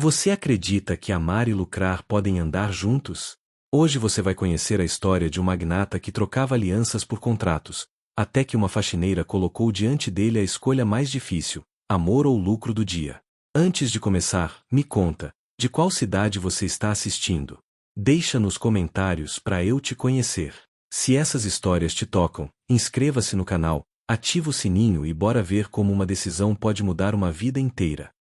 Você acredita que amar e lucrar podem andar juntos? Hoje você vai conhecer a história de um magnata que trocava alianças por contratos, até que uma faxineira colocou diante dele a escolha mais difícil: amor ou lucro do dia. Antes de começar, me conta, de qual cidade você está assistindo? Deixa nos comentários para eu te conhecer. Se essas histórias te tocam, inscreva-se no canal, ativa o sininho e bora ver como uma decisão pode mudar uma vida inteira.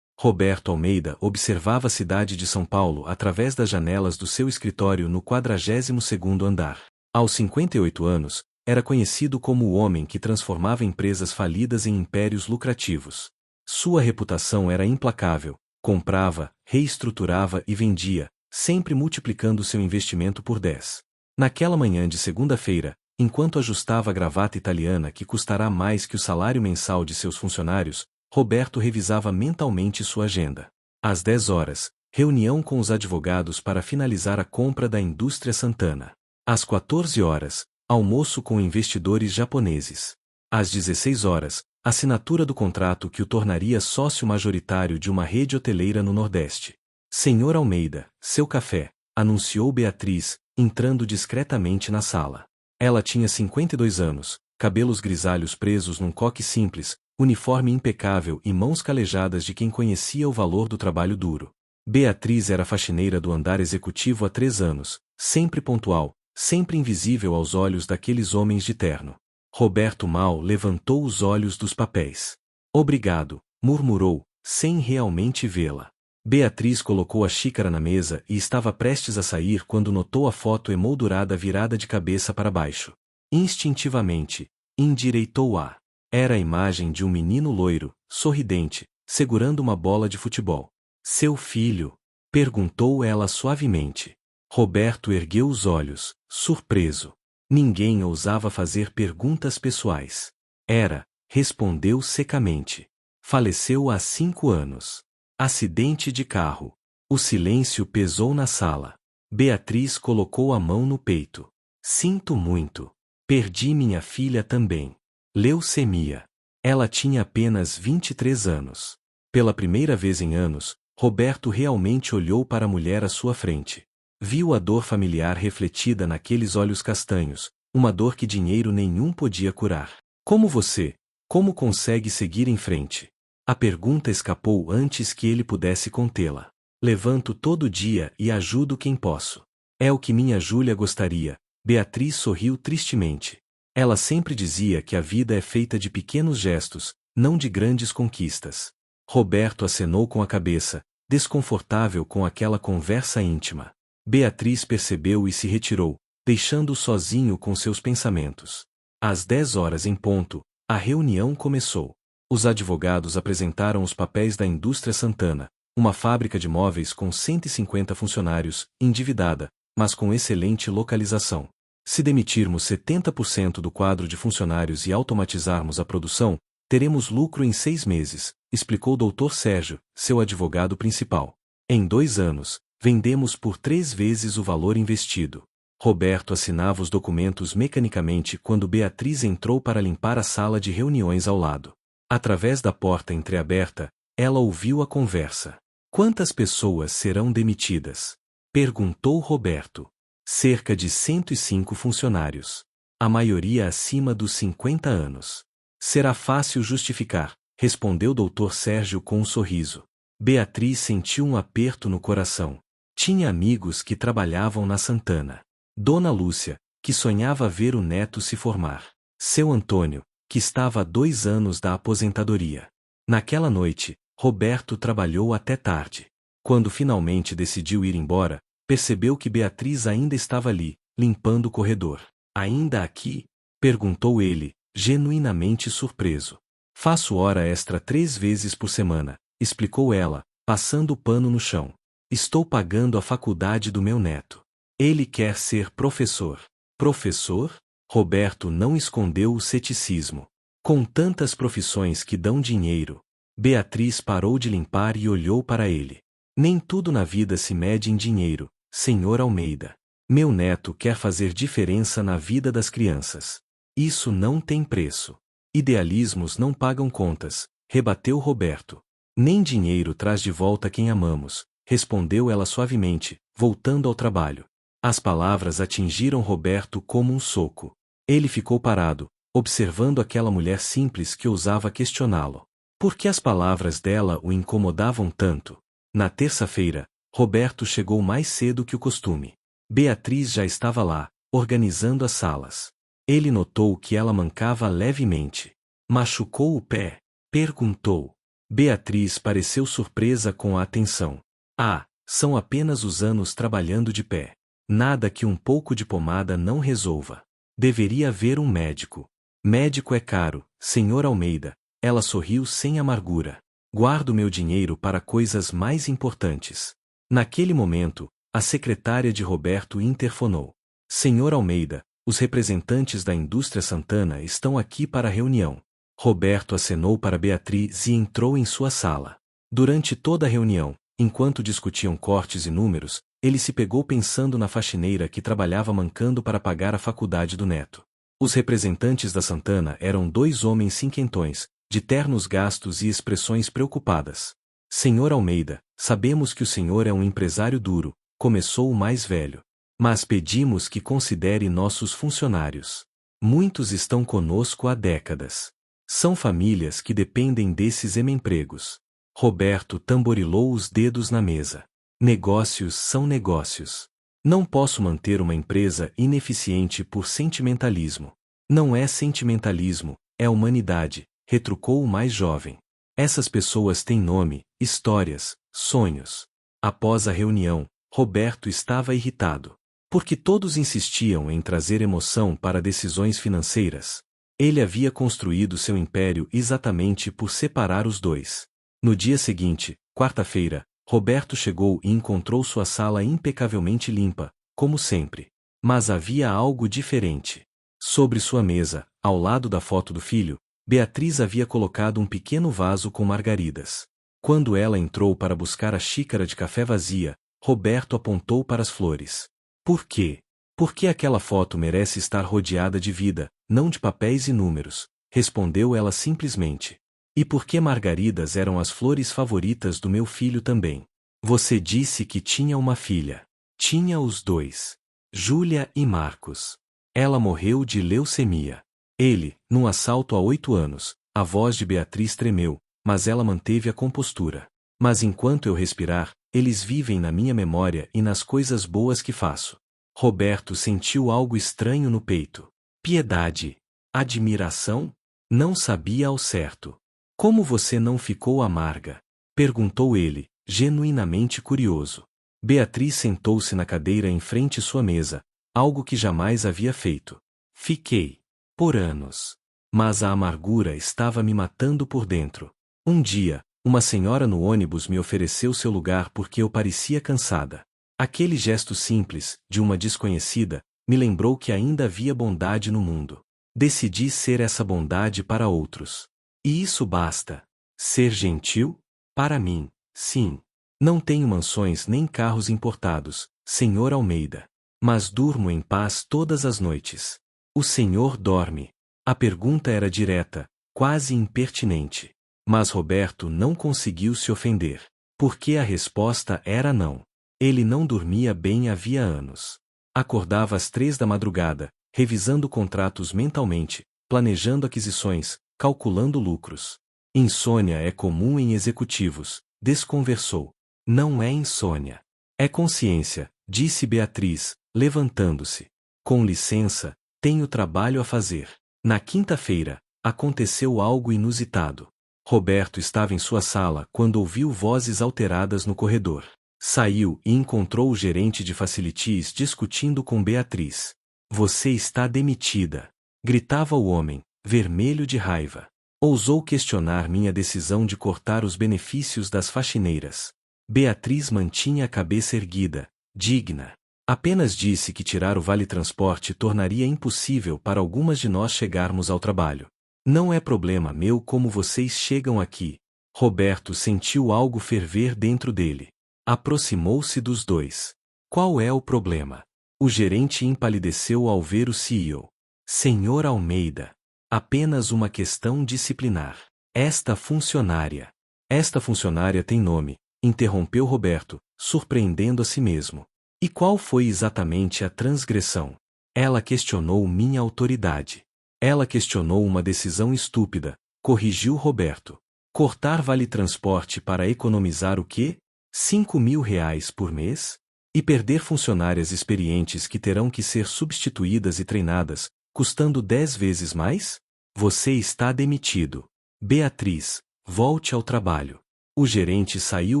Roberto Almeida observava a cidade de São Paulo através das janelas do seu escritório no 42º andar. Aos 58 anos, era conhecido como o homem que transformava empresas falidas em impérios lucrativos. Sua reputação era implacável: comprava, reestruturava e vendia, sempre multiplicando seu investimento por 10. Naquela manhã de segunda-feira, enquanto ajustava a gravata italiana que custará mais que o salário mensal de seus funcionários, Roberto revisava mentalmente sua agenda. Às 10 horas, reunião com os advogados para finalizar a compra da indústria Santana. Às 14 horas, almoço com investidores japoneses. Às 16 horas, assinatura do contrato que o tornaria sócio majoritário de uma rede hoteleira no Nordeste. Senhor Almeida, seu café, anunciou Beatriz, entrando discretamente na sala. Ela tinha 52 anos, cabelos grisalhos presos num coque simples, uniforme impecável e mãos calejadas de quem conhecia o valor do trabalho duro. Beatriz era faxineira do andar executivo há 3 anos, sempre pontual, sempre invisível aos olhos daqueles homens de terno. Roberto mal levantou os olhos dos papéis. Obrigado, murmurou, sem realmente vê-la. Beatriz colocou a xícara na mesa e estava prestes a sair quando notou a foto emoldurada virada de cabeça para baixo. Instintivamente, endireitou-a. Era a imagem de um menino loiro, sorridente, segurando uma bola de futebol. Seu filho? Perguntou ela suavemente. Roberto ergueu os olhos, surpreso. Ninguém ousava fazer perguntas pessoais. Era, respondeu secamente. Faleceu há 5 anos. Acidente de carro. O silêncio pesou na sala. Beatriz colocou a mão no peito. Sinto muito. Perdi minha filha também. Leucemia. Ela tinha apenas 23 anos. Pela primeira vez em anos, Roberto realmente olhou para a mulher à sua frente. Viu a dor familiar refletida naqueles olhos castanhos, uma dor que dinheiro nenhum podia curar. Como você? Como consegue seguir em frente? A pergunta escapou antes que ele pudesse contê-la. Levanto todo dia e ajudo quem posso. É o que minha Júlia gostaria. Beatriz sorriu tristemente. Ela sempre dizia que a vida é feita de pequenos gestos, não de grandes conquistas. Roberto acenou com a cabeça, desconfortável com aquela conversa íntima. Beatriz percebeu e se retirou, deixando-o sozinho com seus pensamentos. Às 10 horas em ponto, a reunião começou. Os advogados apresentaram os papéis da indústria Santana, uma fábrica de móveis com 150 funcionários, endividada, mas com excelente localização. Se demitirmos 70% do quadro de funcionários e automatizarmos a produção, teremos lucro em 6 meses, explicou Dr. Sérgio, seu advogado principal. Em 2 anos, vendemos por 3 vezes o valor investido. Roberto assinava os documentos mecanicamente quando Beatriz entrou para limpar a sala de reuniões ao lado. Através da porta entreaberta, ela ouviu a conversa. Quantas pessoas serão demitidas? Perguntou Roberto. Cerca de 105 funcionários. A maioria acima dos 50 anos. Será fácil justificar, respondeu Dr. Sérgio com um sorriso. Beatriz sentiu um aperto no coração. Tinha amigos que trabalhavam na Santana. Dona Lúcia, que sonhava ver o neto se formar. Seu Antônio, que estava há 2 anos da aposentadoria. Naquela noite, Roberto trabalhou até tarde. Quando finalmente decidiu ir embora, percebeu que Beatriz ainda estava ali, limpando o corredor. Ainda aqui? Perguntou ele, genuinamente surpreso. Faço hora extra 3 vezes por semana, explicou ela, passando o pano no chão. Estou pagando a faculdade do meu neto. Ele quer ser professor. Professor? Roberto não escondeu o ceticismo. Com tantas profissões que dão dinheiro. Beatriz parou de limpar e olhou para ele. Nem tudo na vida se mede em dinheiro, Senhor Almeida. Meu neto quer fazer diferença na vida das crianças. Isso não tem preço. Idealismos não pagam contas, rebateu Roberto. Nem dinheiro traz de volta quem amamos, respondeu ela suavemente, voltando ao trabalho. As palavras atingiram Roberto como um soco. Ele ficou parado, observando aquela mulher simples que ousava questioná-lo. Por que as palavras dela o incomodavam tanto? Na terça-feira, Roberto chegou mais cedo que o costume. Beatriz já estava lá, organizando as salas. Ele notou que ela mancava levemente. Machucou o pé? Perguntou. Beatriz pareceu surpresa com a atenção. Ah, são apenas os anos trabalhando de pé. Nada que um pouco de pomada não resolva. Deveria haver um médico. Médico é caro, Sr. Almeida. Ela sorriu sem amargura. Guardo meu dinheiro para coisas mais importantes. Naquele momento, a secretária de Roberto interfonou. Sr. Almeida, os representantes da indústria Santana estão aqui para a reunião. Roberto acenou para Beatriz e entrou em sua sala. Durante toda a reunião, enquanto discutiam cortes e números, ele se pegou pensando na faxineira que trabalhava mancando para pagar a faculdade do neto. Os representantes da Santana eram dois homens cinquentões, de ternos gastos e expressões preocupadas. Senhor Almeida, sabemos que o senhor é um empresário duro, começou o mais velho. Mas pedimos que considere nossos funcionários. Muitos estão conosco há décadas. São famílias que dependem desses empregos. Roberto tamborilou os dedos na mesa. Negócios são negócios. Não posso manter uma empresa ineficiente por sentimentalismo. Não é sentimentalismo, é humanidade, retrucou o mais jovem. Essas pessoas têm nome, histórias, sonhos. Após a reunião, Roberto estava irritado. Porque todos insistiam em trazer emoção para decisões financeiras. Ele havia construído seu império exatamente por separar os dois. No dia seguinte, quarta-feira, Roberto chegou e encontrou sua sala impecavelmente limpa, como sempre. Mas havia algo diferente. Sobre sua mesa, ao lado da foto do filho, Beatriz havia colocado um pequeno vaso com margaridas. Quando ela entrou para buscar a xícara de café vazia, Roberto apontou para as flores. Por quê? Porque aquela foto merece estar rodeada de vida, não de papéis e números, respondeu ela simplesmente. E porque margaridas eram as flores favoritas do meu filho também. Você disse que tinha uma filha. Tinha os dois. Júlia e Marcos. Ela morreu de leucemia. Ele, num assalto há 8 anos, a voz de Beatriz tremeu, mas ela manteve a compostura. Mas enquanto eu respirar, eles vivem na minha memória e nas coisas boas que faço. Roberto sentiu algo estranho no peito. Piedade. Admiração? Não sabia ao certo. Como você não ficou amarga? Perguntou ele, genuinamente curioso. Beatriz sentou-se na cadeira em frente à sua mesa, algo que jamais havia feito. Fiquei. Por anos. Mas a amargura estava me matando por dentro. Um dia, uma senhora no ônibus me ofereceu seu lugar porque eu parecia cansada. Aquele gesto simples, de uma desconhecida, me lembrou que ainda havia bondade no mundo. Decidi ser essa bondade para outros. E isso basta. Ser gentil? Para mim, sim. Não tenho mansões nem carros importados, Senhor Almeida. Mas durmo em paz todas as noites. O senhor dorme. A pergunta era direta, quase impertinente. Mas Roberto não conseguiu se ofender. Porque a resposta era não. Ele não dormia bem havia anos. Acordava às 3 da madrugada, revisando contratos mentalmente, planejando aquisições, calculando lucros. Insônia é comum em executivos, desconversou. Não é insônia. É consciência, disse Beatriz, levantando-se. Com licença, tenho trabalho a fazer. Na quinta-feira, aconteceu algo inusitado. Roberto estava em sua sala quando ouviu vozes alteradas no corredor. Saiu e encontrou o gerente de facilities discutindo com Beatriz. Você está demitida. Gritava o homem, vermelho de raiva. Ousou questionar minha decisão de cortar os benefícios das faxineiras. Beatriz mantinha a cabeça erguida, digna. Apenas disse que tirar o vale-transporte tornaria impossível para algumas de nós chegarmos ao trabalho. Não é problema meu como vocês chegam aqui. Roberto sentiu algo ferver dentro dele. Aproximou-se dos dois. Qual é o problema? O gerente empalideceu ao ver o CEO. Senhor Almeida. Apenas uma questão disciplinar. Esta funcionária. Esta funcionária tem nome, interrompeu Roberto, surpreendendo a si mesmo. E qual foi exatamente a transgressão? Ela questionou minha autoridade. Ela questionou uma decisão estúpida, corrigiu Roberto. Cortar vale-transporte para economizar o quê? R$ 5.000 por mês? E perder funcionárias experientes que terão que ser substituídas e treinadas, custando 10 vezes mais? Você está demitido. Beatriz, volte ao trabalho. O gerente saiu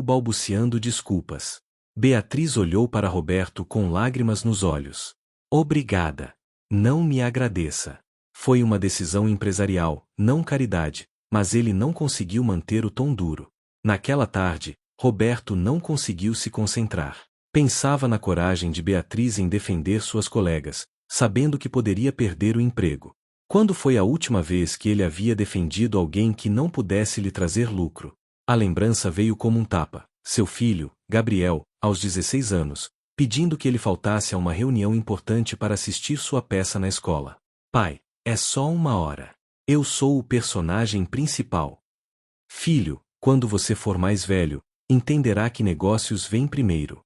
balbuciando desculpas. Beatriz olhou para Roberto com lágrimas nos olhos. Obrigada. Não me agradeça. Foi uma decisão empresarial, não caridade, mas ele não conseguiu manter o tom duro. Naquela tarde, Roberto não conseguiu se concentrar. Pensava na coragem de Beatriz em defender suas colegas, sabendo que poderia perder o emprego. Quando foi a última vez que ele havia defendido alguém que não pudesse lhe trazer lucro? A lembrança veio como um tapa. Seu filho, Gabriel, aos 16 anos, pedindo que ele faltasse a uma reunião importante para assistir sua peça na escola. Pai, é só 1 hora. Eu sou o personagem principal. Filho, quando você for mais velho, entenderá que negócios vêm primeiro.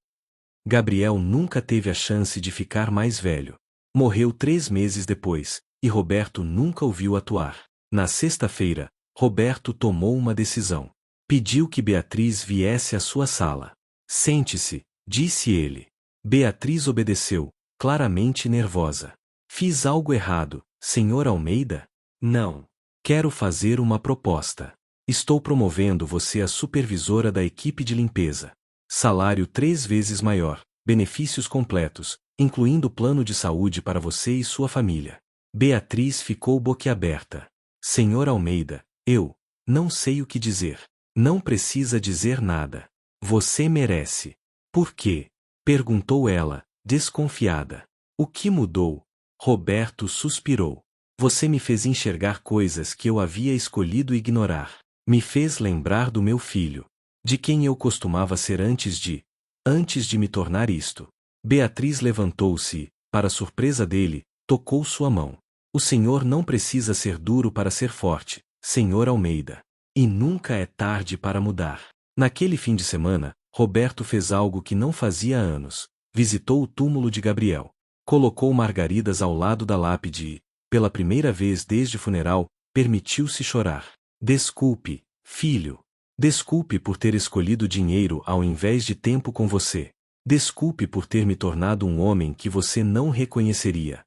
Gabriel nunca teve a chance de ficar mais velho. Morreu 3 meses depois, e Roberto nunca o viu atuar. Na sexta-feira, Roberto tomou uma decisão. Pediu que Beatriz viesse à sua sala. Sente-se, disse ele. Beatriz obedeceu, claramente nervosa. Fiz algo errado, Sr. Almeida? Não. Quero fazer uma proposta. Estou promovendo você a supervisora da equipe de limpeza. Salário 3 vezes maior, benefícios completos, incluindo plano de saúde para você e sua família. Beatriz ficou boquiaberta. Sr. Almeida, eu não sei o que dizer. Não precisa dizer nada. Você merece. Por quê? Perguntou ela, desconfiada. O que mudou? Roberto suspirou. Você me fez enxergar coisas que eu havia escolhido ignorar. Me fez lembrar do meu filho. De quem eu costumava ser antes de me tornar isto. Beatriz levantou-se e, para surpresa dele, tocou sua mão. O senhor não precisa ser duro para ser forte, Sr. Almeida. E nunca é tarde para mudar. Naquele fim de semana, Roberto fez algo que não fazia há anos. Visitou o túmulo de Gabriel. Colocou margaridas ao lado da lápide e, pela primeira vez desde o funeral, permitiu-se chorar. Desculpe, filho. Desculpe por ter escolhido dinheiro ao invés de tempo com você. Desculpe por ter me tornado um homem que você não reconheceria.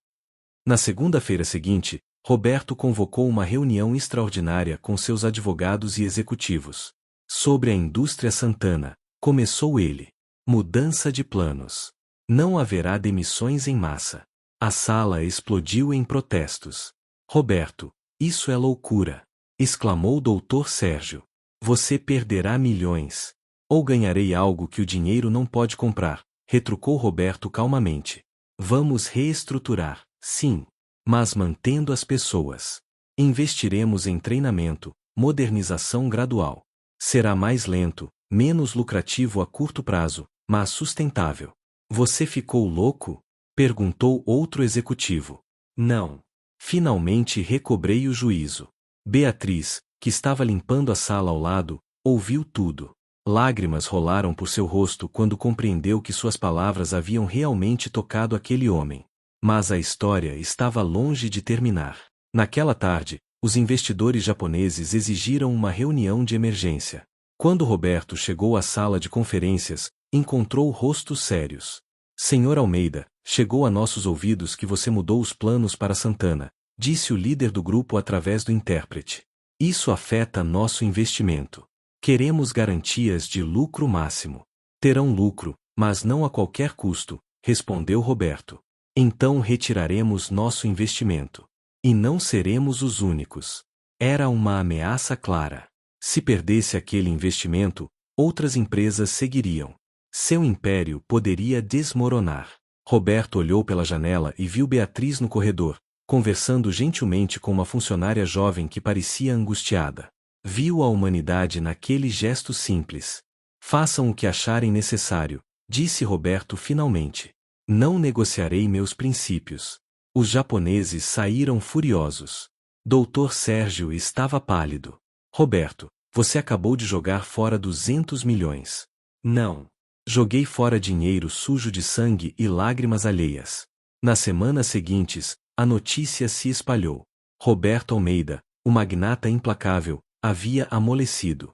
Na segunda-feira seguinte, Roberto convocou uma reunião extraordinária com seus advogados e executivos. Sobre a indústria Santana, começou ele. Mudança de planos. Não haverá demissões em massa. A sala explodiu em protestos. Roberto, isso é loucura! Exclamou o Dr. Sérgio. Você perderá milhões. Ou ganharei algo que o dinheiro não pode comprar, retrucou Roberto calmamente. Vamos reestruturar, sim, mas mantendo as pessoas. Investiremos em treinamento, modernização gradual. Será mais lento, menos lucrativo a curto prazo, mas sustentável. Você ficou louco? Perguntou outro executivo. Não. Finalmente recobrei o juízo. Beatriz, que estava limpando a sala ao lado, ouviu tudo. Lágrimas rolaram por seu rosto quando compreendeu que suas palavras haviam realmente tocado aquele homem. Mas a história estava longe de terminar. Naquela tarde, os investidores japoneses exigiram uma reunião de emergência. Quando Roberto chegou à sala de conferências, encontrou rostos sérios. Sr. Almeida, chegou a nossos ouvidos que você mudou os planos para Santana, disse o líder do grupo através do intérprete. Isso afeta nosso investimento. Queremos garantias de lucro máximo. Terão lucro, mas não a qualquer custo, respondeu Roberto. Então retiraremos nosso investimento. E não seremos os únicos. Era uma ameaça clara. Se perdesse aquele investimento, outras empresas seguiriam. Seu império poderia desmoronar. Roberto olhou pela janela e viu Beatriz no corredor, conversando gentilmente com uma funcionária jovem que parecia angustiada. Viu a humanidade naquele gesto simples. Façam o que acharem necessário, disse Roberto finalmente. Não negociarei meus princípios. Os japoneses saíram furiosos. Dr. Sérgio estava pálido. Roberto, Você acabou de jogar fora 200 milhões. Não. Joguei fora dinheiro sujo de sangue e lágrimas alheias. Nas semanas seguintes, a notícia se espalhou. Roberto Almeida, o magnata implacável, havia amolecido.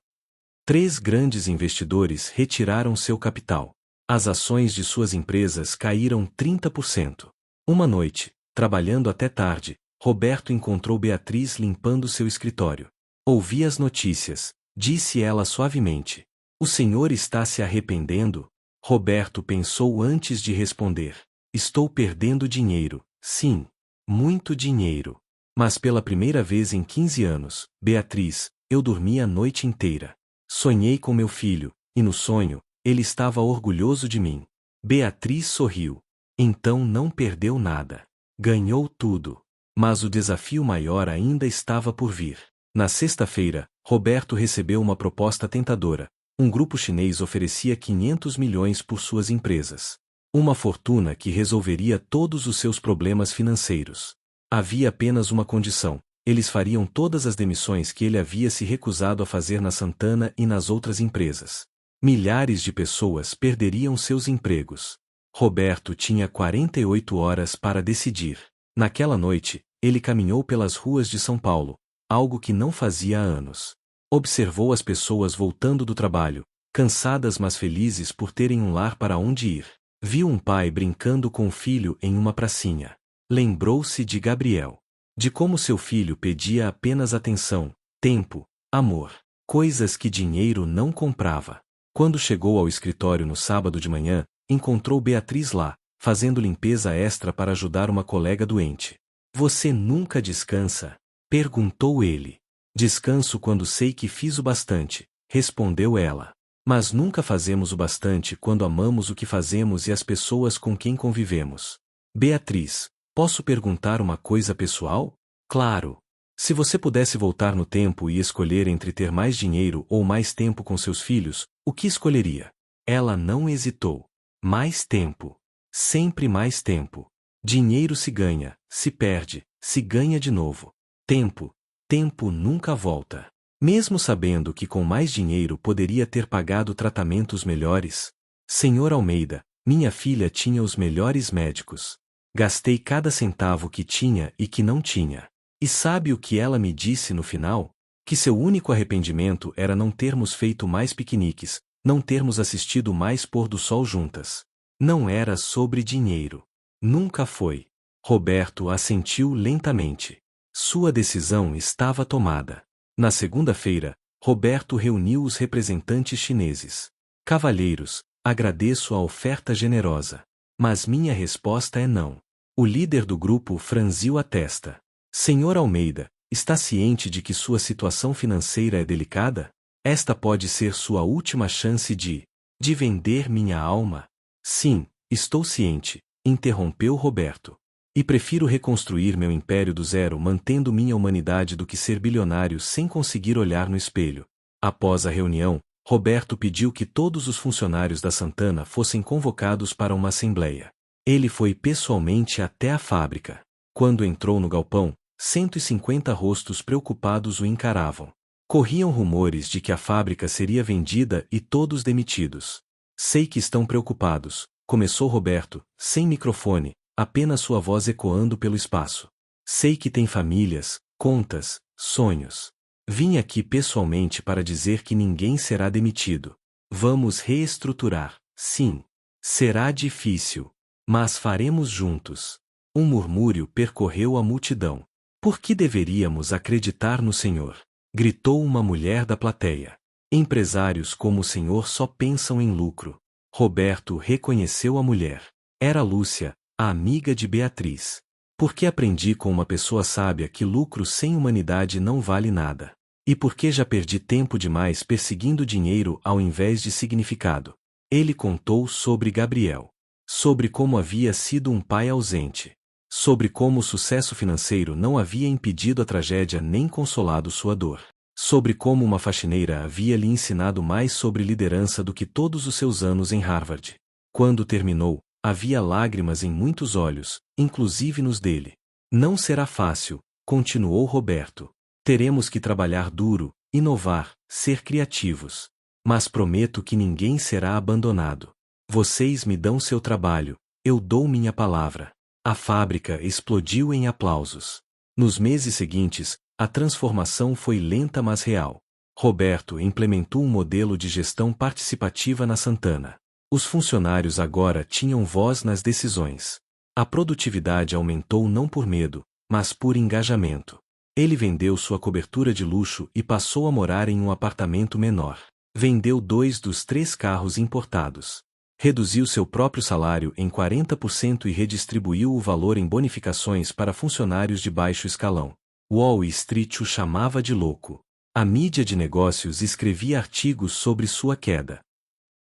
3 grandes investidores retiraram seu capital. As ações de suas empresas caíram 30%. Uma noite, trabalhando até tarde, Roberto encontrou Beatriz limpando seu escritório. Ouvi as notícias, disse ela suavemente. O senhor está se arrependendo? Roberto pensou antes de responder. Estou perdendo dinheiro, sim. Muito dinheiro. Mas pela primeira vez em 15 anos, Beatriz, eu dormi a noite inteira. Sonhei com meu filho, e no sonho, ele estava orgulhoso de mim. Beatriz sorriu. Então não perdeu nada. Ganhou tudo. Mas o desafio maior ainda estava por vir. Na sexta-feira, Roberto recebeu uma proposta tentadora. Um grupo chinês oferecia 500 milhões por suas empresas. Uma fortuna que resolveria todos os seus problemas financeiros. Havia apenas uma condição. Eles fariam todas as demissões que ele havia se recusado a fazer na Santana e nas outras empresas. Milhares de pessoas perderiam seus empregos. Roberto tinha 48 horas para decidir. Naquela noite, ele caminhou pelas ruas de São Paulo, algo que não fazia há anos. Observou as pessoas voltando do trabalho, cansadas mas felizes por terem um lar para onde ir. Viu um pai brincando com o filho em uma pracinha. Lembrou-se de Gabriel. De como seu filho pedia apenas atenção, tempo, amor, coisas que dinheiro não comprava. Quando chegou ao escritório no sábado de manhã, encontrou Beatriz lá, fazendo limpeza extra para ajudar uma colega doente. Você nunca descansa? Perguntou ele. Descanso quando sei que fiz o bastante, respondeu ela. Mas nunca fazemos o bastante quando amamos o que fazemos e as pessoas com quem convivemos. Beatriz, posso perguntar uma coisa pessoal? Claro. Se você pudesse voltar no tempo e escolher entre ter mais dinheiro ou mais tempo com seus filhos, o que escolheria? Ela não hesitou. Mais tempo. Sempre mais tempo. Dinheiro se ganha, se perde, se ganha de novo. Tempo. Tempo nunca volta. Mesmo sabendo que com mais dinheiro poderia ter pagado tratamentos melhores. Senhor Almeida, minha filha tinha os melhores médicos. Gastei cada centavo que tinha e que não tinha. E sabe o que ela me disse no final? Que seu único arrependimento era não termos feito mais piqueniques, não termos assistido mais pôr do sol juntas. Não era sobre dinheiro. Nunca foi. Roberto assentiu lentamente. Sua decisão estava tomada. Na segunda-feira, Roberto reuniu os representantes chineses. Cavalheiros, agradeço a oferta generosa. Mas minha resposta é não. O líder do grupo franziu a testa. Senhor Almeida, está ciente de que sua situação financeira é delicada? Esta pode ser sua última chance de vender minha alma? Sim, estou ciente, interrompeu Roberto. E prefiro reconstruir meu império do zero mantendo minha humanidade do que ser bilionário sem conseguir olhar no espelho. Após a reunião, Roberto pediu que todos os funcionários da Santana fossem convocados para uma assembleia. Ele foi pessoalmente até a fábrica. Quando entrou no galpão, 150 rostos preocupados o encaravam. Corriam rumores de que a fábrica seria vendida e todos demitidos. Sei que estão preocupados, começou Roberto, sem microfone, apenas sua voz ecoando pelo espaço. Sei que tem famílias, contas, sonhos. Vim aqui pessoalmente para dizer que ninguém será demitido. Vamos reestruturar, sim. Será difícil. Mas faremos juntos. Um murmúrio percorreu a multidão. Por que deveríamos acreditar no Senhor? Gritou uma mulher da plateia. Empresários como o senhor só pensam em lucro. Roberto reconheceu a mulher. Era Lúcia, a amiga de Beatriz. Porque aprendi com uma pessoa sábia que lucro sem humanidade não vale nada. E porque já perdi tempo demais perseguindo dinheiro ao invés de significado. Ele contou sobre Gabriel. Sobre como havia sido um pai ausente. Sobre como o sucesso financeiro não havia impedido a tragédia nem consolado sua dor. Sobre como uma faxineira havia lhe ensinado mais sobre liderança do que todos os seus anos em Harvard. Quando terminou, havia lágrimas em muitos olhos, inclusive nos dele. Não será fácil, continuou Roberto. Teremos que trabalhar duro, inovar, ser criativos. Mas prometo que ninguém será abandonado. Vocês me dão seu trabalho, eu dou minha palavra. A fábrica explodiu em aplausos. Nos meses seguintes, a transformação foi lenta mas real. Roberto implementou um modelo de gestão participativa na Santana. Os funcionários agora tinham voz nas decisões. A produtividade aumentou não por medo, mas por engajamento. Ele vendeu sua cobertura de luxo e passou a morar em um apartamento menor. Vendeu 2 dos 3 carros importados. Reduziu seu próprio salário em 40% e redistribuiu o valor em bonificações para funcionários de baixo escalão. Wall Street o chamava de louco. A mídia de negócios escrevia artigos sobre sua queda.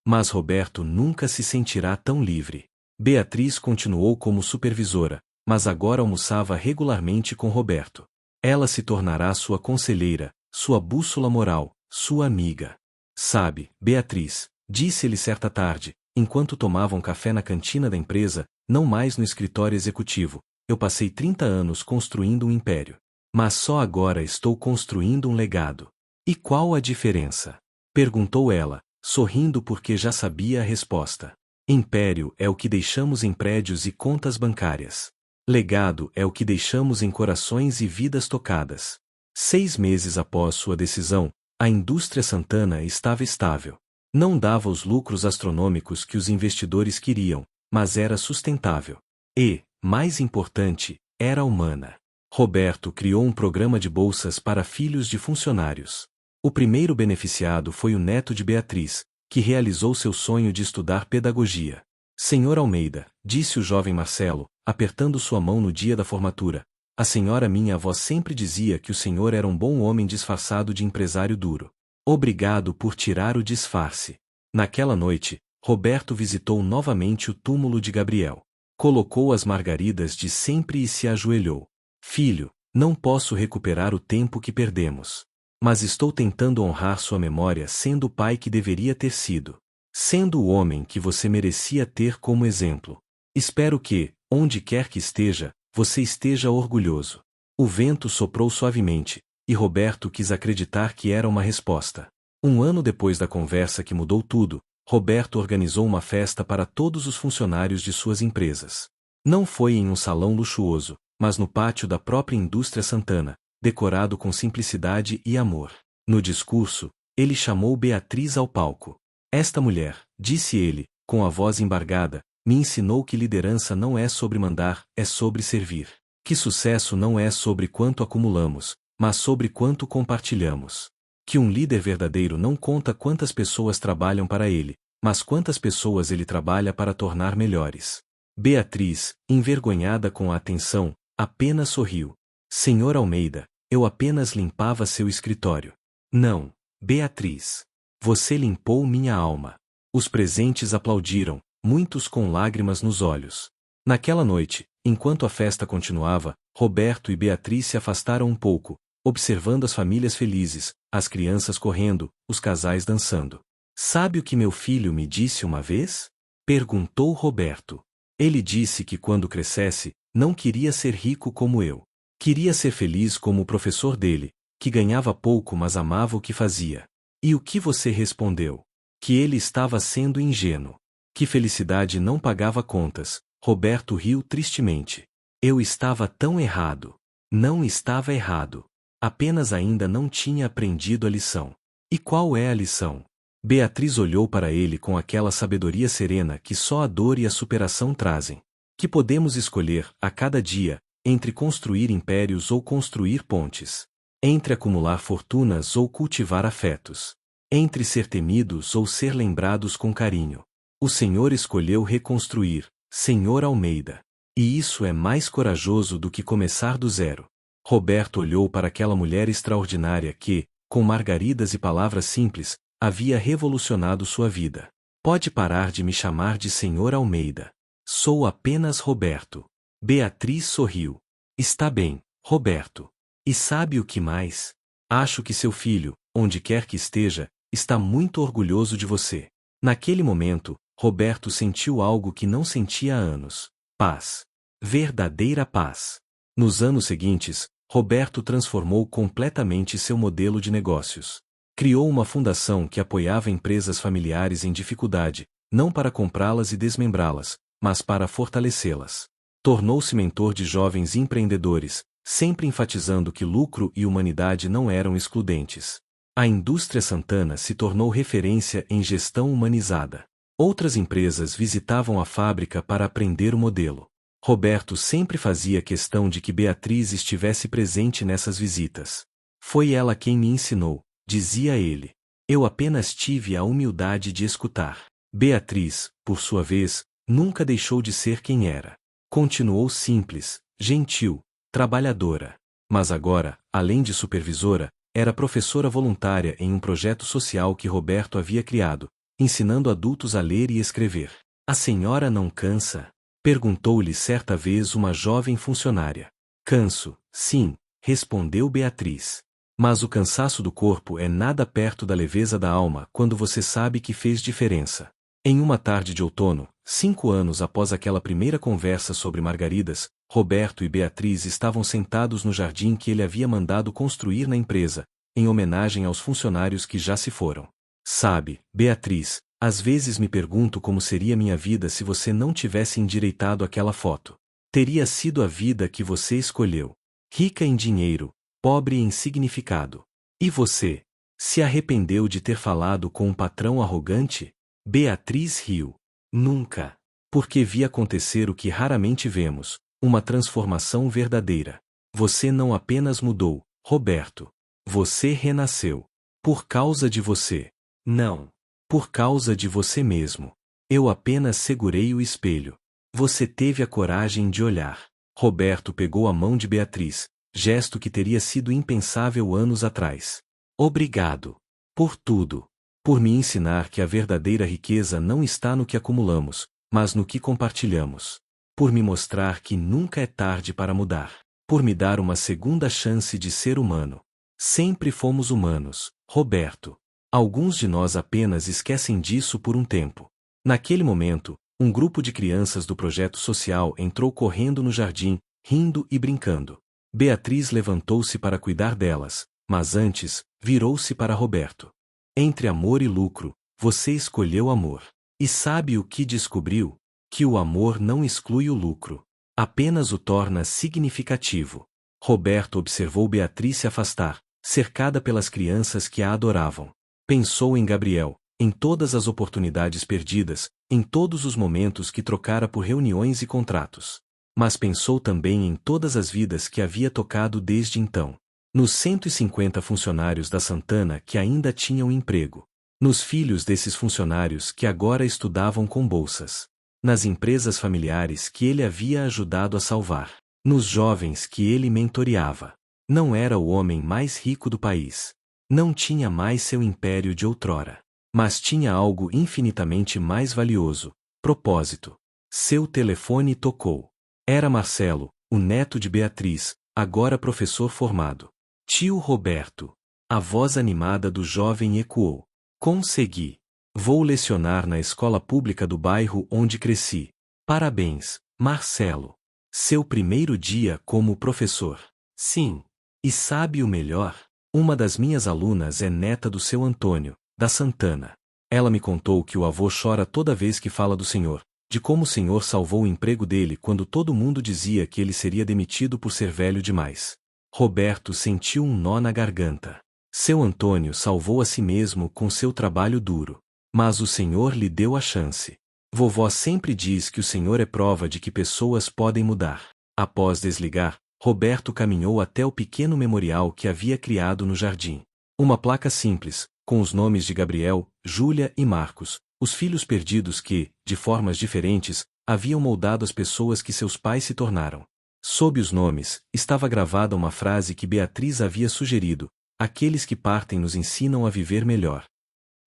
Mas Roberto nunca se sentirá tão livre. Beatriz continuou como supervisora, mas agora almoçava regularmente com Roberto. Ela se tornará sua conselheira, sua bússola moral, sua amiga. Sabe, Beatriz, disse-lhe certa tarde, enquanto tomavam café na cantina da empresa, não mais no escritório executivo, eu passei 30 anos construindo um império. Mas só agora estou construindo um legado. E qual a diferença? Perguntou ela, sorrindo porque já sabia a resposta. Império é o que deixamos em prédios e contas bancárias. Legado é o que deixamos em corações e vidas tocadas. 6 meses após sua decisão, a indústria Santana estava estável. Não dava os lucros astronômicos que os investidores queriam, mas era sustentável. E, mais importante, era humana. Roberto criou um programa de bolsas para filhos de funcionários. O primeiro beneficiado foi o neto de Beatriz, que realizou seu sonho de estudar pedagogia. Senhor Almeida, disse o jovem Marcelo, apertando sua mão no dia da formatura, a senhora minha avó sempre dizia que o senhor era um bom homem disfarçado de empresário duro. Obrigado por tirar o disfarce. Naquela noite, Roberto visitou novamente o túmulo de Gabriel. Colocou as margaridas de sempre e se ajoelhou. Filho, não posso recuperar o tempo que perdemos. Mas estou tentando honrar sua memória sendo o pai que deveria ter sido. Sendo o homem que você merecia ter como exemplo. Espero que, onde quer que esteja, você esteja orgulhoso. O vento soprou suavemente, e Roberto quis acreditar que era uma resposta. 1 ano depois da conversa que mudou tudo, Roberto organizou uma festa para todos os funcionários de suas empresas. Não foi em um salão luxuoso, mas no pátio da própria indústria Santana, decorado com simplicidade e amor. No discurso, ele chamou Beatriz ao palco. Esta mulher, disse ele, com a voz embargada, me ensinou que liderança não é sobre mandar, é sobre servir. Que sucesso não é sobre quanto acumulamos, mas sobre quanto compartilhamos. Que um líder verdadeiro não conta quantas pessoas trabalham para ele, mas quantas pessoas ele trabalha para tornar melhores. Beatriz, envergonhada com a atenção, apenas sorriu. Senhor Almeida, eu apenas limpava seu escritório. Não, Beatriz. Você limpou minha alma. Os presentes aplaudiram, muitos com lágrimas nos olhos. Naquela noite, enquanto a festa continuava, Roberto e Beatriz se afastaram um pouco, observando as famílias felizes, as crianças correndo, os casais dançando. Sabe o que meu filho me disse uma vez? Perguntou Roberto. Ele disse que quando crescesse, não queria ser rico como eu. Queria ser feliz como o professor dele, que ganhava pouco mas amava o que fazia. E o que você respondeu? Que ele estava sendo ingênuo. Que felicidade não pagava contas. Roberto riu tristemente. Eu estava tão errado. Não estava errado. Apenas ainda não tinha aprendido a lição. E qual é a lição? Beatriz olhou para ele com aquela sabedoria serena que só a dor e a superação trazem. Que podemos escolher, a cada dia, entre construir impérios ou construir pontes. Entre acumular fortunas ou cultivar afetos. Entre ser temidos ou ser lembrados com carinho. O Senhor escolheu reconstruir, Senhor Almeida. E isso é mais corajoso do que começar do zero. Roberto olhou para aquela mulher extraordinária que, com margaridas e palavras simples, havia revolucionado sua vida. Pode parar de me chamar de Senhor Almeida. Sou apenas Roberto. Beatriz sorriu. Está bem, Roberto. E sabe o que mais? Acho que seu filho, onde quer que esteja, está muito orgulhoso de você. Naquele momento, Roberto sentiu algo que não sentia há anos. Paz. Verdadeira paz. Nos anos seguintes, Roberto transformou completamente seu modelo de negócios. Criou uma fundação que apoiava empresas familiares em dificuldade, não para comprá-las e desmembrá-las, mas para fortalecê-las. Tornou-se mentor de jovens empreendedores, sempre enfatizando que lucro e humanidade não eram excludentes. A indústria Santana se tornou referência em gestão humanizada. Outras empresas visitavam a fábrica para aprender o modelo. Roberto sempre fazia questão de que Beatriz estivesse presente nessas visitas. Foi ela quem me ensinou, dizia ele. Eu apenas tive a humildade de escutar. Beatriz, por sua vez, nunca deixou de ser quem era. Continuou simples, gentil, trabalhadora. Mas agora, além de supervisora, era professora voluntária em um projeto social que Roberto havia criado, ensinando adultos a ler e escrever. A senhora não cansa? Perguntou-lhe certa vez uma jovem funcionária. Canso, sim, respondeu Beatriz. Mas o cansaço do corpo é nada perto da leveza da alma quando você sabe que fez diferença. Em uma tarde de outono, 5 anos após aquela primeira conversa sobre margaridas, Roberto e Beatriz estavam sentados no jardim que ele havia mandado construir na empresa, em homenagem aos funcionários que já se foram. Sabe, Beatriz, às vezes me pergunto como seria minha vida se você não tivesse endireitado aquela foto. Teria sido a vida que você escolheu. Rica em dinheiro, pobre em significado. E você? Se arrependeu de ter falado com um patrão arrogante? Beatriz riu. Nunca. Porque vi acontecer o que raramente vemos, uma transformação verdadeira. Você não apenas mudou, Roberto. Você renasceu. Por causa de você. Não. Por causa de você mesmo. Eu apenas segurei o espelho. Você teve a coragem de olhar. Roberto pegou a mão de Beatriz, gesto que teria sido impensável anos atrás. Obrigado. Por tudo. Por me ensinar que a verdadeira riqueza não está no que acumulamos, mas no que compartilhamos. Por me mostrar que nunca é tarde para mudar. Por me dar uma segunda chance de ser humano. Sempre fomos humanos, Roberto. Alguns de nós apenas esquecem disso por um tempo. Naquele momento, um grupo de crianças do projeto social entrou correndo no jardim, rindo e brincando. Beatriz levantou-se para cuidar delas, mas antes, virou-se para Roberto. Entre amor e lucro, você escolheu amor. E sabe o que descobriu? Que o amor não exclui o lucro. Apenas o torna significativo. Roberto observou Beatriz se afastar, cercada pelas crianças que a adoravam. Pensou em Gabriel, em todas as oportunidades perdidas, em todos os momentos que trocara por reuniões e contratos. Mas pensou também em todas as vidas que havia tocado desde então. Nos 150 funcionários da Santana que ainda tinham emprego. Nos filhos desses funcionários que agora estudavam com bolsas. Nas empresas familiares que ele havia ajudado a salvar. Nos jovens que ele mentoreava. Não era o homem mais rico do país. Não tinha mais seu império de outrora. Mas tinha algo infinitamente mais valioso: propósito. Seu telefone tocou. Era Marcelo, o neto de Beatriz, agora professor formado. Tio Roberto. A voz animada do jovem ecoou. Consegui. Vou lecionar na escola pública do bairro onde cresci. Parabéns, Marcelo. Seu primeiro dia como professor. Sim. E sabe o melhor? Uma das minhas alunas é neta do seu Antônio, da Santana. Ela me contou que o avô chora toda vez que fala do senhor, de como o senhor salvou o emprego dele quando todo mundo dizia que ele seria demitido por ser velho demais. Roberto sentiu um nó na garganta. Seu Antônio salvou a si mesmo com seu trabalho duro. Mas o senhor lhe deu a chance. Vovó sempre diz que o senhor é prova de que pessoas podem mudar. Após desligar, Roberto caminhou até o pequeno memorial que havia criado no jardim. Uma placa simples, com os nomes de Gabriel, Júlia e Marcos, os filhos perdidos que, de formas diferentes, haviam moldado as pessoas que seus pais se tornaram. Sob os nomes, estava gravada uma frase que Beatriz havia sugerido: aqueles que partem nos ensinam a viver melhor.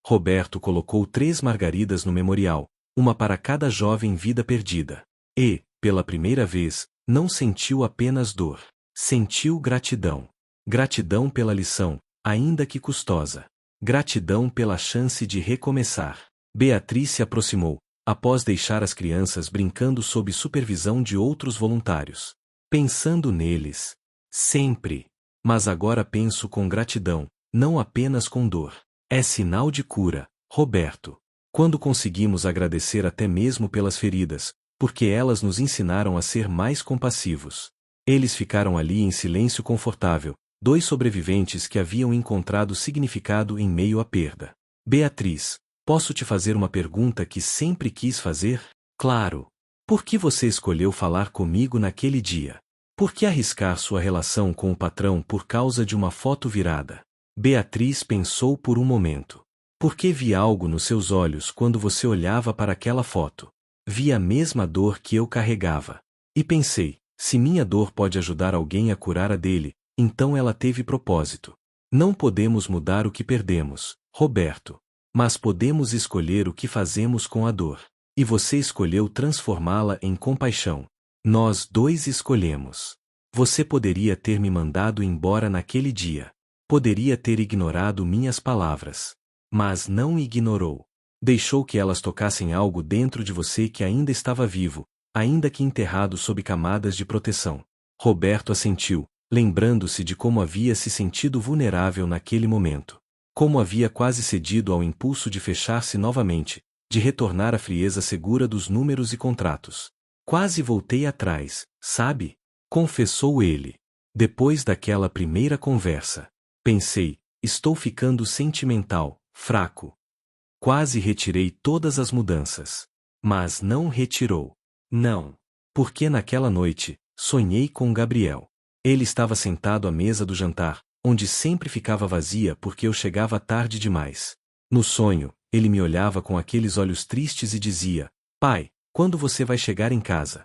Roberto colocou 3 margaridas no memorial, uma para cada jovem vida perdida. E, pela primeira vez, não sentiu apenas dor. Sentiu gratidão. Gratidão pela lição, ainda que custosa. Gratidão pela chance de recomeçar. Beatriz se aproximou, após deixar as crianças brincando sob supervisão de outros voluntários. Pensando neles. Sempre. Mas agora penso com gratidão, não apenas com dor. É sinal de cura, Roberto. Quando conseguimos agradecer até mesmo pelas feridas, porque elas nos ensinaram a ser mais compassivos. Eles ficaram ali em silêncio confortável, dois sobreviventes que haviam encontrado significado em meio à perda. Beatriz, posso te fazer uma pergunta que sempre quis fazer? Claro. Por que você escolheu falar comigo naquele dia? Por que arriscar sua relação com o patrão por causa de uma foto virada? Beatriz pensou por um momento. Porque vi algo nos seus olhos quando você olhava para aquela foto. Vi a mesma dor que eu carregava. E pensei, se minha dor pode ajudar alguém a curar a dele, então ela teve propósito. Não podemos mudar o que perdemos, Roberto. Mas podemos escolher o que fazemos com a dor. E você escolheu transformá-la em compaixão. Nós dois escolhemos. Você poderia ter me mandado embora naquele dia. Poderia ter ignorado minhas palavras. Mas não ignorou. Deixou que elas tocassem algo dentro de você que ainda estava vivo, ainda que enterrado sob camadas de proteção. Roberto assentiu, lembrando-se de como havia se sentido vulnerável naquele momento. Como havia quase cedido ao impulso de fechar-se novamente, de retornar à frieza segura dos números e contratos. Quase voltei atrás, sabe? Confessou ele. Depois daquela primeira conversa. Pensei, estou ficando sentimental, fraco. Quase retirei todas as mudanças. Mas não retirou. Não. Porque naquela noite, sonhei com Gabriel. Ele estava sentado à mesa do jantar, onde sempre ficava vazia porque eu chegava tarde demais. No sonho, ele me olhava com aqueles olhos tristes e dizia: Pai, quando você vai chegar em casa?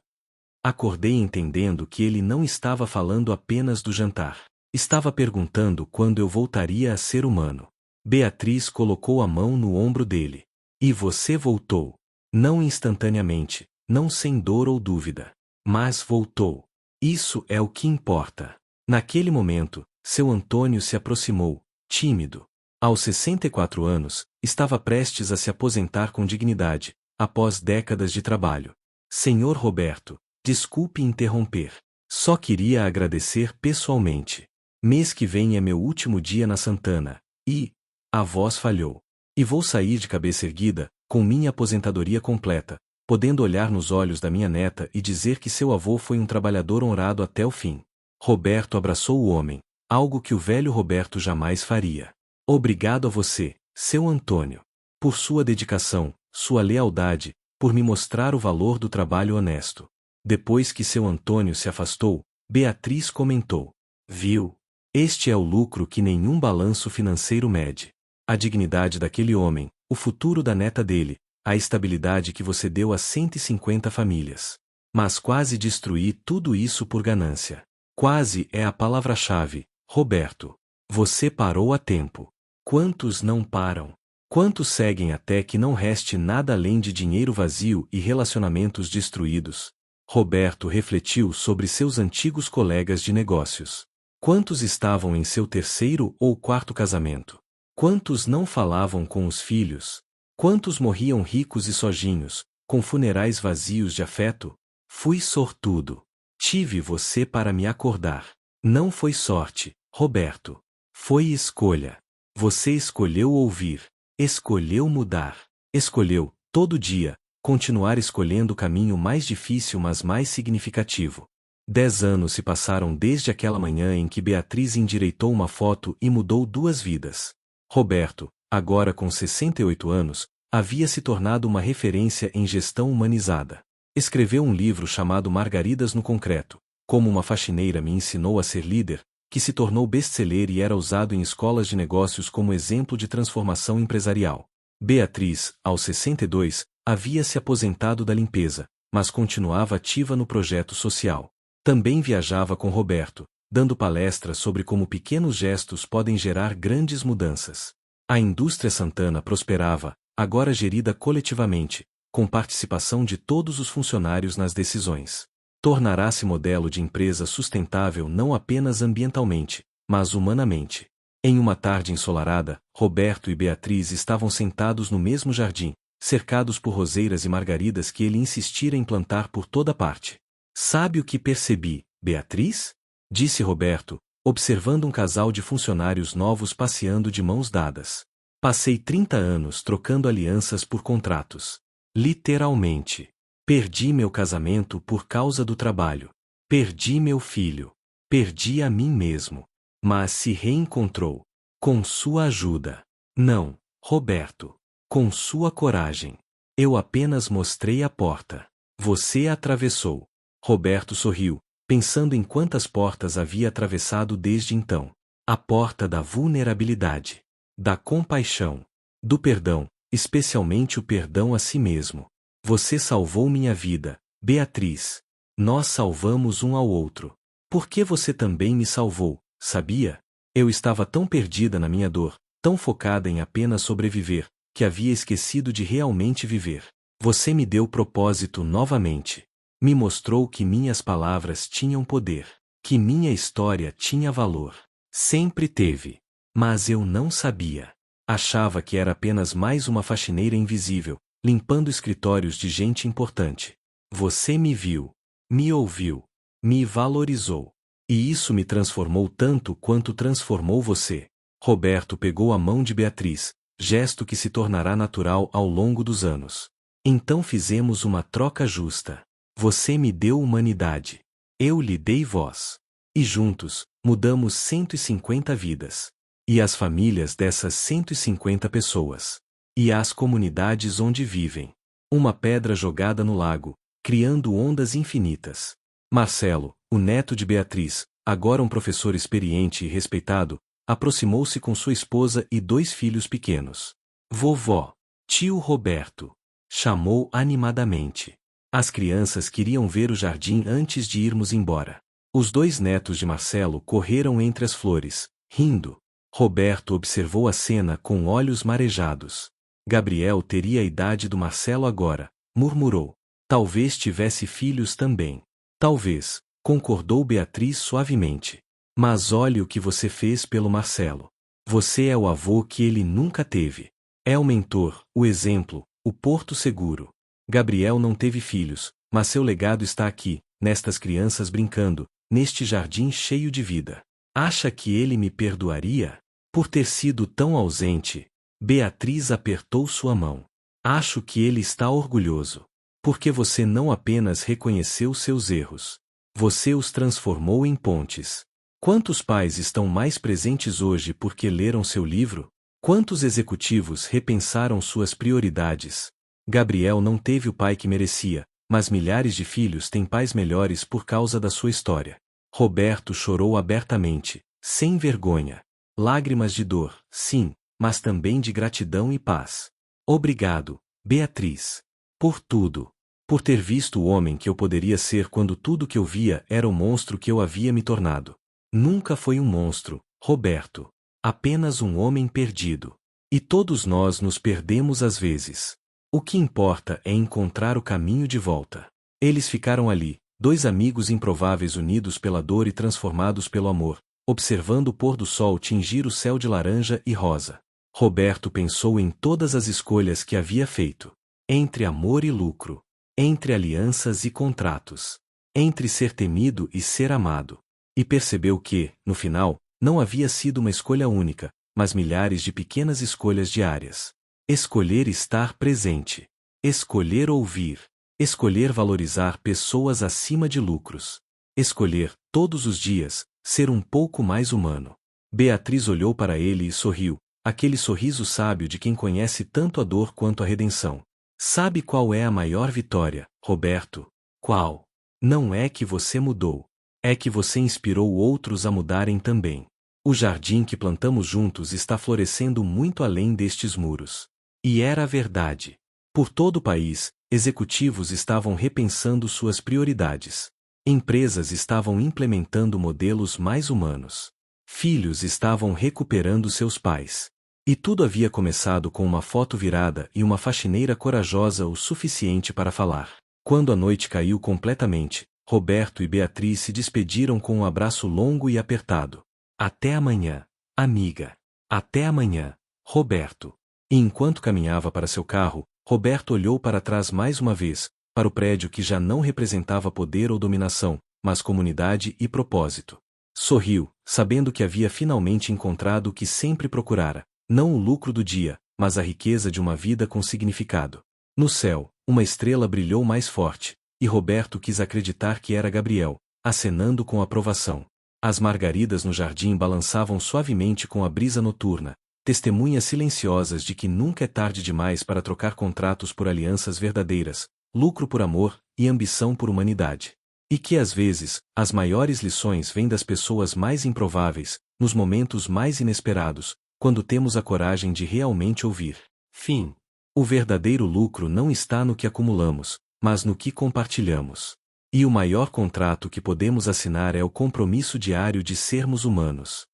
Acordei entendendo que ele não estava falando apenas do jantar. Estava perguntando quando eu voltaria a ser humano. Beatriz colocou a mão no ombro dele. E você voltou. Não instantaneamente, não sem dor ou dúvida. Mas voltou. Isso é o que importa. Naquele momento, seu Antônio se aproximou, tímido. Aos 64 anos, estava prestes a se aposentar com dignidade, após décadas de trabalho. Senhor Roberto, desculpe interromper. Só queria agradecer pessoalmente. Mês que vem é meu último dia na Santana, e... a voz falhou. E vou sair de cabeça erguida, com minha aposentadoria completa, podendo olhar nos olhos da minha neta e dizer que seu avô foi um trabalhador honrado até o fim. Roberto abraçou o homem, algo que o velho Roberto jamais faria. Obrigado a você, seu Antônio. Por sua dedicação, sua lealdade, por me mostrar o valor do trabalho honesto. Depois que seu Antônio se afastou, Beatriz comentou: Viu? Este é o lucro que nenhum balanço financeiro mede. A dignidade daquele homem, o futuro da neta dele, a estabilidade que você deu a 150 famílias. Mas quase destruí tudo isso por ganância. Quase é a palavra-chave, Roberto. Você parou a tempo. Quantos não param? Quantos seguem até que não reste nada além de dinheiro vazio e relacionamentos destruídos? Roberto refletiu sobre seus antigos colegas de negócios. Quantos estavam em seu terceiro ou quarto casamento? Quantos não falavam com os filhos? Quantos morriam ricos e sozinhos, com funerais vazios de afeto? Fui sortudo. Tive você para me acordar. Não foi sorte, Roberto. Foi escolha. Você escolheu ouvir. Escolheu mudar. Escolheu, todo dia, continuar escolhendo o caminho mais difícil mas mais significativo. 10 anos se passaram desde aquela manhã em que Beatriz endireitou uma foto e mudou 2 vidas. Roberto, agora com 68 anos, havia se tornado uma referência em gestão humanizada. Escreveu um livro chamado Margaridas no Concreto, Como uma faxineira me ensinou a ser líder, que se tornou best-seller e era usado em escolas de negócios como exemplo de transformação empresarial. Beatriz, aos 62, havia se aposentado da limpeza, mas continuava ativa no projeto social. Também viajava com Roberto, dando palestras sobre como pequenos gestos podem gerar grandes mudanças. A indústria Santana prosperava, agora gerida coletivamente, com participação de todos os funcionários nas decisões. Tornará-se modelo de empresa sustentável não apenas ambientalmente, mas humanamente. Em uma tarde ensolarada, Roberto e Beatriz estavam sentados no mesmo jardim, cercados por roseiras e margaridas que ele insistira em plantar por toda parte. Sabe o que percebi, Beatriz? disse Roberto, observando um casal de funcionários novos passeando de mãos dadas. Passei 30 anos trocando alianças por contratos. Literalmente. Perdi meu casamento por causa do trabalho. Perdi meu filho. Perdi a mim mesmo. Mas se reencontrou. Com sua ajuda. Não, Roberto. Com sua coragem. Eu apenas mostrei a porta. Você a atravessou. Roberto sorriu, pensando em quantas portas havia atravessado desde então. A porta da vulnerabilidade. Da compaixão. Do perdão, especialmente o perdão a si mesmo. Você salvou minha vida, Beatriz. Nós salvamos um ao outro. Porque você também me salvou, sabia? Eu estava tão perdida na minha dor, tão focada em apenas sobreviver, que havia esquecido de realmente viver. Você me deu propósito novamente. Me mostrou que minhas palavras tinham poder, que minha história tinha valor. Sempre teve. Mas eu não sabia. Achava que era apenas mais uma faxineira invisível, limpando escritórios de gente importante. Você me viu, me ouviu, me valorizou. E isso me transformou tanto quanto transformou você. Roberto pegou a mão de Beatriz, gesto que se tornará natural ao longo dos anos. Então fizemos uma troca justa. Você me deu humanidade. Eu lhe dei voz. E juntos, mudamos 150 vidas. E as famílias dessas 150 pessoas. E as comunidades onde vivem. Uma pedra jogada no lago, criando ondas infinitas. Marcelo, o neto de Beatriz, agora um professor experiente e respeitado, aproximou-se com sua esposa e 2 filhos pequenos. Vovó, tio Roberto, chamou animadamente. As crianças queriam ver o jardim antes de irmos embora. Os 2 netos de Marcelo correram entre as flores, rindo. Roberto observou a cena com olhos marejados. Gabriel teria a idade do Marcelo agora, murmurou. Talvez tivesse filhos também. Talvez, concordou Beatriz suavemente. Mas olhe o que você fez pelo Marcelo. Você é o avô que ele nunca teve. É o mentor, o exemplo, o porto seguro. Gabriel não teve filhos, mas seu legado está aqui, nestas crianças brincando, neste jardim cheio de vida. Acha que ele me perdoaria? Por ter sido tão ausente? Beatriz apertou sua mão. Acho que ele está orgulhoso. Porque você não apenas reconheceu seus erros. Você os transformou em pontes. Quantos pais estão mais presentes hoje porque leram seu livro? Quantos executivos repensaram suas prioridades? Gabriel não teve o pai que merecia, mas milhares de filhos têm pais melhores por causa da sua história. Roberto chorou abertamente, sem vergonha. Lágrimas de dor, sim, mas também de gratidão e paz. Obrigado, Beatriz. Por tudo. Por ter visto o homem que eu poderia ser quando tudo que eu via era o monstro que eu havia me tornado. Nunca foi um monstro, Roberto. Apenas um homem perdido. E todos nós nos perdemos às vezes. O que importa é encontrar o caminho de volta. Eles ficaram ali, 2 amigos improváveis unidos pela dor e transformados pelo amor, observando o pôr do sol tingir o céu de laranja e rosa. Roberto pensou em todas as escolhas que havia feito. Entre amor e lucro. Entre alianças e contratos. Entre ser temido e ser amado. E percebeu que, no final, não havia sido uma escolha única, mas milhares de pequenas escolhas diárias. Escolher estar presente. Escolher ouvir. Escolher valorizar pessoas acima de lucros. Escolher, todos os dias, ser um pouco mais humano. Beatriz olhou para ele e sorriu, aquele sorriso sábio de quem conhece tanto a dor quanto a redenção. Sabe qual é a maior vitória, Roberto? Qual? Não é que você mudou. É que você inspirou outros a mudarem também. O jardim que plantamos juntos está florescendo muito além destes muros. E era a verdade. Por todo o país, executivos estavam repensando suas prioridades. Empresas estavam implementando modelos mais humanos. Filhos estavam recuperando seus pais. E tudo havia começado com uma foto virada e uma faxineira corajosa o suficiente para falar. Quando a noite caiu completamente, Roberto e Beatriz se despediram com um abraço longo e apertado. Até amanhã, amiga. Até amanhã, Roberto. E enquanto caminhava para seu carro, Roberto olhou para trás mais uma vez, para o prédio que já não representava poder ou dominação, mas comunidade e propósito. Sorriu, sabendo que havia finalmente encontrado o que sempre procurara, não o lucro do dia, mas a riqueza de uma vida com significado. No céu, uma estrela brilhou mais forte, e Roberto quis acreditar que era Gabriel, acenando com aprovação. As margaridas no jardim balançavam suavemente com a brisa noturna, testemunhas silenciosas de que nunca é tarde demais para trocar contratos por alianças verdadeiras, lucro por amor e ambição por humanidade. E que às vezes, as maiores lições vêm das pessoas mais improváveis, nos momentos mais inesperados, quando temos a coragem de realmente ouvir. Fim. O verdadeiro lucro não está no que acumulamos, mas no que compartilhamos. E o maior contrato que podemos assinar é o compromisso diário de sermos humanos.